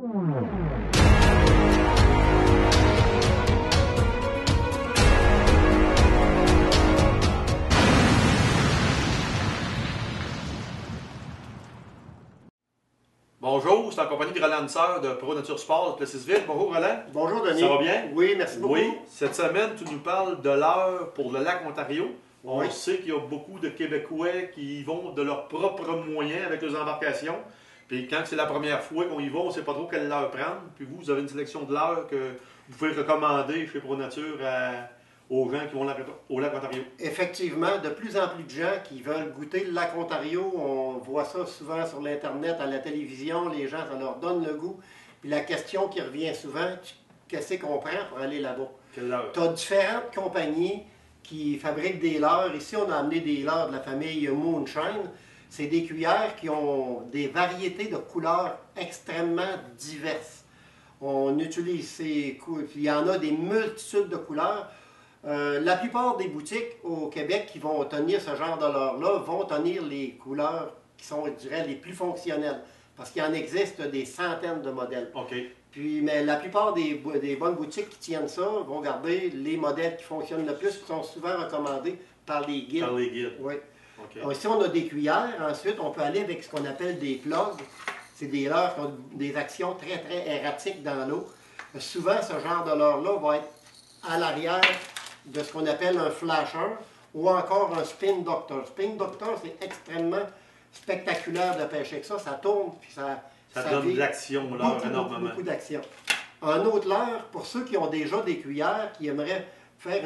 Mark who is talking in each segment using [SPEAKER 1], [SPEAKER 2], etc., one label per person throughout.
[SPEAKER 1] Bonjour, c'est en compagnie de Roland Sœur de Pro Nature Sport de Plessisville. Bonjour Roland.
[SPEAKER 2] Bonjour Denis.
[SPEAKER 1] Ça va bien?
[SPEAKER 2] Oui, merci beaucoup.
[SPEAKER 1] Oui, cette semaine, tu nous parles de l'heure pour le lac Ontario.
[SPEAKER 2] Oui.
[SPEAKER 1] On sait qu'il y a beaucoup de Québécois qui y vont de leurs propres moyens avec leurs embarcations. Puis quand c'est la première fois qu'on y va, on ne sait pas trop quelle heure prendre. Puis vous avez une sélection de l'heure que vous pouvez recommander chez Pro Nature aux gens qui vont au lac Ontario.
[SPEAKER 2] Effectivement, de plus en plus de gens qui veulent goûter le lac Ontario. On voit ça souvent sur l'Internet, à la télévision. Les gens, ça leur donne le goût. Puis la question qui revient souvent, qu'est-ce qu'on prend pour aller là-bas?
[SPEAKER 1] Quelle heure?
[SPEAKER 2] Tu as différentes compagnies qui fabriquent des leurres. Ici, on a amené des leurres de la famille Moonshine. C'est des cuillères qui ont des variétés de couleurs extrêmement diverses. On utilise ces couleurs. Il y en a des multitudes de couleurs. La plupart des boutiques au Québec qui vont tenir ce genre de leurre-là vont tenir les couleurs qui sont, je dirais, les plus fonctionnelles. Parce qu'il en existe des centaines de modèles.
[SPEAKER 1] OK.
[SPEAKER 2] Puis, mais la plupart des bonnes boutiques qui tiennent ça vont garder les modèles qui fonctionnent le plus, qui sont souvent recommandés par les guides.
[SPEAKER 1] Par les guides.
[SPEAKER 2] Oui.
[SPEAKER 1] Okay.
[SPEAKER 2] Alors, ici, on a des cuillères. Ensuite, on peut aller avec ce qu'on appelle des plugs. C'est des leurres qui ont des actions très, très erratiques dans l'eau. Souvent, ce genre de leurre-là va être à l'arrière de ce qu'on appelle un flasher ou encore un spin doctor. Spin doctor, c'est extrêmement spectaculaire de pêcher avec ça. Ça tourne, puis ça
[SPEAKER 1] donne de l'action, énormément.
[SPEAKER 2] Beaucoup d'action. Un autre leurre, pour ceux qui ont déjà des cuillères, qui aimeraient faire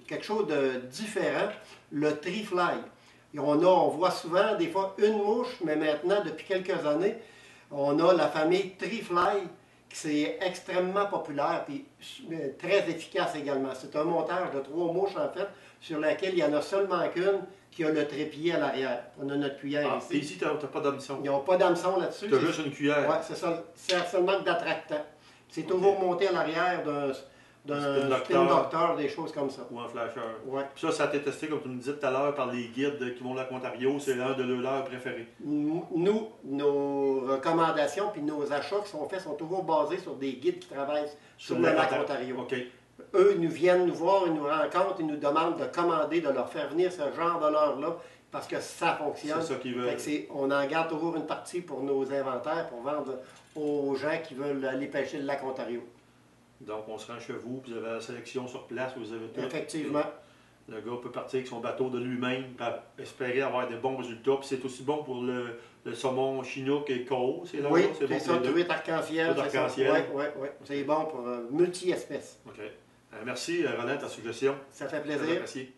[SPEAKER 2] quelque chose de différent, le tree fly. Et on voit souvent des fois une mouche, mais maintenant, depuis quelques années, on a la famille tree fly, qui est extrêmement populaire et très efficace également. C'est un montage de 3 mouches, en fait, sur laquelle il n'y en a seulement qu'une qui a le trépied à l'arrière. On a notre cuillère ici.
[SPEAKER 1] Et ici, tu n'as pas d'hameçon.
[SPEAKER 2] Ils n'ont pas d'hameçon là-dessus.
[SPEAKER 1] Tu as juste une cuillère.
[SPEAKER 2] Oui, c'est ça. C'est seulement d'attractant. C'est toujours monté à l'arrière d'un spin doctor, des choses comme ça.
[SPEAKER 1] Ou un flasher.
[SPEAKER 2] Ouais.
[SPEAKER 1] Puis ça a été testé, comme tu me disais tout à l'heure, par les guides qui vont au lac Ontario. C'est l'un de leurs préférés.
[SPEAKER 2] Nous, nos recommandations puis nos achats qui sont faits sont toujours basés sur des guides qui travaillent sur le lac Ontario.
[SPEAKER 1] Okay.
[SPEAKER 2] Eux, ils nous viennent nous voir, ils nous rencontrent, ils nous demandent de commander, de leur faire venir ce genre de leurre-là parce que ça fonctionne.
[SPEAKER 1] C'est ça qu'ils veulent.
[SPEAKER 2] On en garde toujours une partie pour nos inventaires, pour vendre aux gens qui veulent aller pêcher le lac Ontario.
[SPEAKER 1] Donc, on se rend chez vous, puis vous avez la sélection sur place, vous avez tout.
[SPEAKER 2] Effectivement.
[SPEAKER 1] Le gars peut partir avec son bateau de lui-même, et espérer avoir des bons résultats. Puis c'est aussi bon pour le saumon chinook et cole. C'est là,
[SPEAKER 2] oui,
[SPEAKER 1] c'est bon
[SPEAKER 2] ça, truite arc-en-ciel. Oui. C'est bon pour multi-espèces.
[SPEAKER 1] OK. Merci, Roland, ta suggestion.
[SPEAKER 2] Ça fait plaisir.
[SPEAKER 1] Merci.